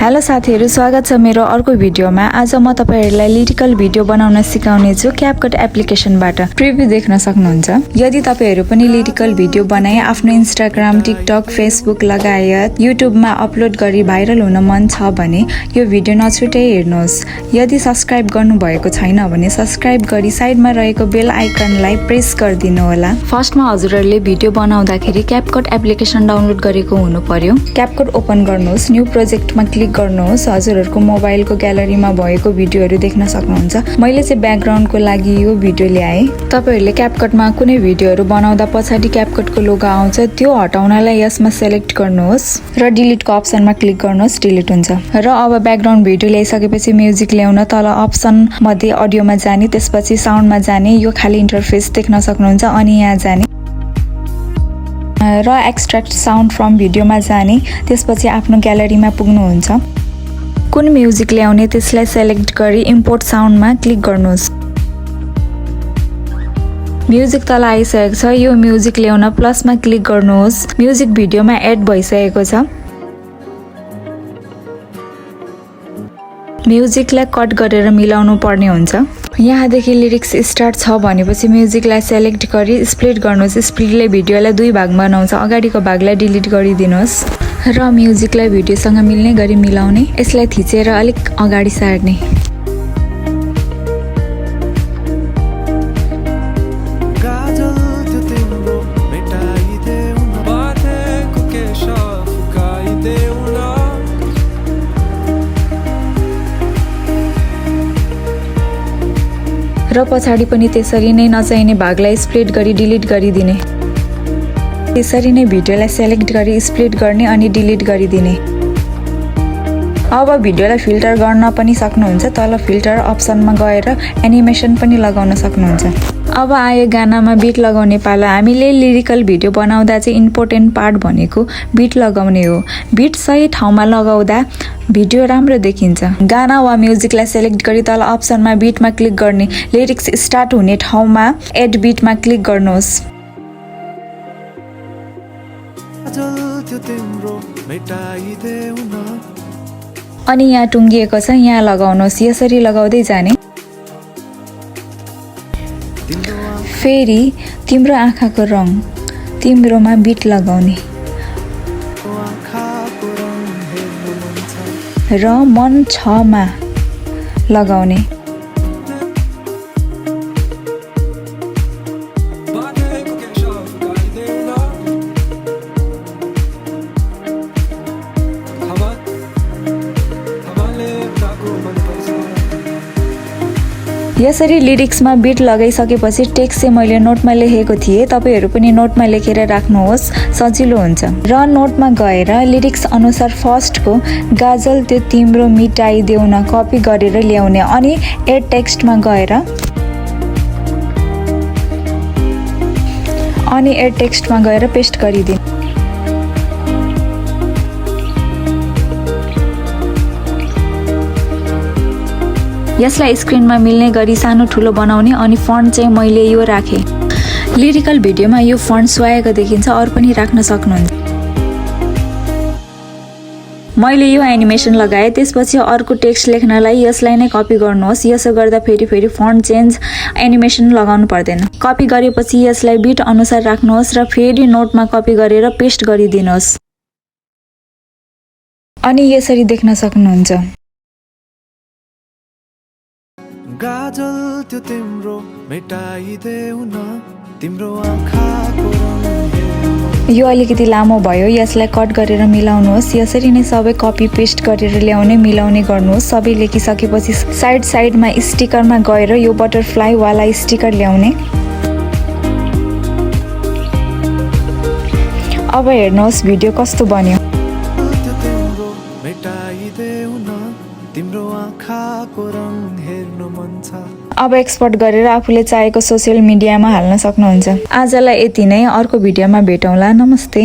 Hello साथीहरु, स्वागत छ मेरो अर्को भिडियोमा। आज म तपाईहरुलाई लिरिकल भिडियो बनाउन सिकाउने छु CapCut एप्लिकेसनबाट। प्रिभ्यू देख्न सक्नुहुन्छ। यदि तपाईहरु पनि लिरिकल भिडियो बनाई आफ्नो इन्स्टाग्राम, टिकटक, फेसबुक लगायत युट्युबमा अपलोड गरी भाइरल हुन मन छ भने यो भिडियो नछुटाई हेर्नुहोस्। यदि सब्स्क्राइब गर्नु भएको छैन भने सब्स्क्राइब गरी साइडमा रहेको बेल आइकनलाई प्रेस गरिदिनु होला। फर्स्टमा हजुरहरुले भिडियो बनाउँदाखेरि CapCut एप्लिकेसन डाउनलोड गरेको हुनु पर्यो। CapCut ओपन गर्नुहोस्, न्यू प्रोजेक्टमा क्लिक गर्नुहोस्। हजुरहरुको मोबाइलको ग्यालरीमा भएको भिडियोहरु देख्न सक्नुहुन्छ। मैले चाहिँ ब्याकग्राउन्डको लागि यो भिडियो ल्याएँ। तपाईहरुले CapCutमा कुनै भिडियोहरु बनाउँदा पछाडी CapCutको लोगो आउँछ, त्यो हटाउनलाई यसमा सिलेक्ट गर्नुहोस् र डिलिटको अप्सनमा क्लिक गर्नुहोस्, डिलिट हुन्छ। र अब ब्याकग्राउन्ड भिडियो ल्याइसकेपछि म्युजिक ल्याउन तल अप्सन मध्ये अडियोमा जाने, त्यसपछि साउन्डमा जाने, यो खाली इन्टरफेस देख्न सक्नुहुन्छ। अनि यहाँ जाने र एक्सट्र्याक्ट साउन्ड फ्रम भिडियोमा जाने, त्यसपछि आफ्नो ग्यालरीमा पुग्नुहुन्छ। कुन म्युजिक ल्याउने त्यसलाई सिलेक्ट गरी इम्पोर्ट साउन्डमा क्लिक गर्नुहोस्। म्युजिक तल आइसकेको छ। यो म्युजिक ल्याउन प्लसमा क्लिक गर्नुहोस्। म्युजिक भिडियोमा एड भइसकेको छ। म्युजिकलाई कट गरेर मिलाउनु पर्ने हुन्छ। यहाँदेखि लिरिक्स स्टार्ट छ भनेपछि म्युजिकलाई सिलेक्ट गरी स्प्लिट गर्नुहोस्। स्प्लिटले भिडियोलाई दुई भाग बनाउँछ। अगाडिको भागलाई डिलिट गरिदिनुहोस् र म्युजिकलाई भिडियोसँग मिल्ने गरी मिलाउने। यसलाई थिचेर अलिक अगाडि सार्ने। र पछाडी पनि त्यसरी नै नचाहिने भागलाई स्प्लिट गरी डिलिट गरिदिने। त्यसरी नै भिडियोलाई सिलेक्ट गरी स्प्लिट गर्ने अनि डिलिट गरिदिने। अब भिडियोलाई फिल्टर गर्न पनि सक्नुहुन्छ। तल फिल्टर अप्सनमा गएर एनिमेसन पनि लगाउन सक्नुहुन्छ। अब आयो गानामा बिट लगाउने पाला। हामीले लिरिकल भिडियो बनाउँदा चाहिँ इम्पोर्टेन्ट पार्ट भनेको बिट लगाउने हो। बिट सही ठाउँमा लगाउँदा भिडियो राम्रो देखिन्छ। गाना वा म्युजिकलाई सिलेक्ट गरी तल अप्सनमा बिटमा क्लिक गर्ने। लिरिक्स स्टार्ट हुने ठाउँमा एड बिटमा क्लिक गर्नुहोस्। अनि यहाँ टुङ्गिएको छ, यहाँ लगाउनुहोस्। यसरी लगाउँदै जाने। फेरि तिम्रो आँखाको रङ, तिम्रोमा बिट लगाउने र मन छमा लगाउने। यसरी लिरिक्समा बिट लगाइसकेपछि टेक्स्ट चाहिँ मैले नोटमा लेखेको थिएँ। तपाईहरु पनि नोटमा लेखेर राख्नुहोस्, सजिलो हुन्छ। र नोटमा गएर लिरिक्स अनुसार फर्स्टको गाजल त्यो तिम्रो मिटाइदेऊ न कपी गरेर ल्याउने। अनि एड टेक्स्टमा गएर पेस्ट गरिदिने। यसलाई स्क्रिनमा मिल्ने गरी सानो ठुलो बनाउने। अनि फन्ट चाहिँ मैले यो राखेँ। लिरिकल भिडियोमा यो फन्ट सुहाएको देखिन्छ, अरू पनि राख्न सक्नुहुन्छ। मैले यो एनिमेसन लगाएँ। त्यसपछि अर्को टेक्स्ट लेख्नलाई यसलाई नै कपी गर्नुहोस्। यसो गर्दा फेरि फन्ट चेन्ज एनिमेसन लगाउनु पर्दैन। कपी गरेपछि यसलाई बिट अनुसार राख्नुहोस् र फेरि नोटमा कपी गरेर पेस्ट गरिदिनुहोस्। अनि यसरी देख्न सक्नुहुन्छ। गाजल त्यो तिम्रो मेटाइदेऊ न तिम्रो आँखाको रङ। यो अलिकति लामो भयो, यसलाई कट गरेर मिलाउनुहोस्। यसरी नै सबै कपी पेस्ट गरेर ल्याउने, मिलाउने गर्नुहोस्। सबै लेखिसकेपछि साइडमा स्टिकरमा गएर यो बटरफ्लाई वाला स्टिकर ल्याउने। अब हेर्नुहोस् भिडियो कस्तो बन्यो। तिम्रो आँखाको रङ हेर्न मन छ। अब एक्सपोर्ट गरेर आफूले चाहेको सोशल मिडियामा हाल्न सक्नुहुन्छ। आजलाई यति नै। अर्को भिडियोमा भेटौँला। नमस्ते।